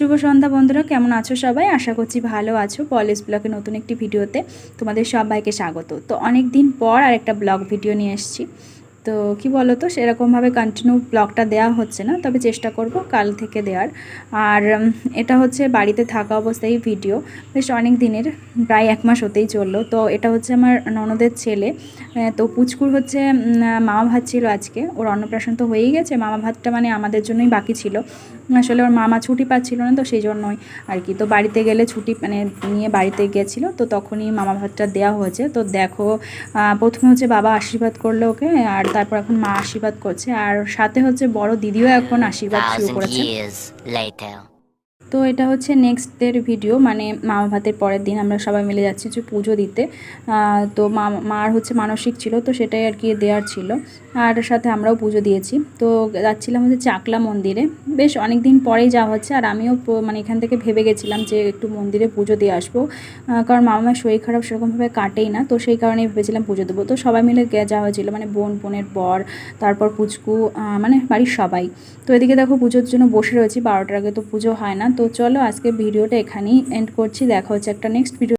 শুভ সন্ধ্যা বন্ধুরা, কেমন আছো সবাই? আশা করছি ভালো আছো। পলিশ ব্লগে নতুন একটি ভিডিওতে তোমাদের সবাইকে স্বাগত। তো অনেক দিন পর আর একটা ব্লগ ভিডিও নিয়ে এসেছি। তো কি বলো তো, সেরকমভাবে কন্টিনিউ ব্লগটা দেওয়া হচ্ছে না, তবে চেষ্টা করব কাল থেকে দেওয়ার। আর এটা হচ্ছে বাড়িতে থাকা অবস্থায় ভিডিও, বেশ অনেক দিনের, প্রায় 1 মাস হতেই চললো। তো এটা হচ্ছে আমার ননদের ছেলে। তো পুচকুর হচ্ছে মামা ভাত ছিল আজকে, ওর অন্নপ্রাশন তো হয়েই গেছে। মামা ভাতটা মানে আমাদের জন্যই বাকি ছিল, আসলে ওর মামা ছুটি পাচ্ছিল না, তো সেই জন্যই আর কি। তো বাড়িতে গেলে ছুটি মানে নিয়ে বাড়িতে গিয়েছিলো, তো তখনই মামা ভাতটা দেওয়া হয়েছে। তো দেখো, প্রথমে হচ্ছে বাবা আশীর্বাদ করলো ওকে, আর তারপর এখন মা আশীর্বাদ করছে, আর সাথে হচ্ছে বড় দিদিও এখন আশীর্বাদ শুরু করেছে। তো এটা হচ্ছে নেক্সট ডের ভিডিও, মানে মামা ভাতের পরের দিন আমরা সবাই মিলে যাচ্ছি যে পুজো দিতে। তো মার হচ্ছে মানসিক ছিল, তো সেটাই আর কি দেওয়ার ছিল, আর সাথে আমরাও পুজো দিয়েছি। তো যাচ্ছিলাম হচ্ছে চাকলা মন্দিরে, বেশ অনেক দিন পরেই যাওয়া হচ্ছে। আর আমিও মানে এখান থেকে ভেবে গেছিলাম যে একটু মন্দিরে পুজো দিয়ে আসবো, কারণ মামার শরীর খারাপ সেরকমভাবে কাটেই না, তো সেই কারণেই ভেবেছিলাম পুজো দেবো। তো সবাই মিলে যাওয়া হয়েছিলো, মানে বোনের বর, তারপর পুচকু, মানে বাড়ির সবাই। তো এদিকে দেখো পুজোর জন্য বসে রয়েছি, 12টার আগে তো পুজো হয় না। তো চলো আজকে ভিডিওটা এখানেই এন্ড করছি, দেখা হচ্ছে একটা নেক্সট ভিডিও।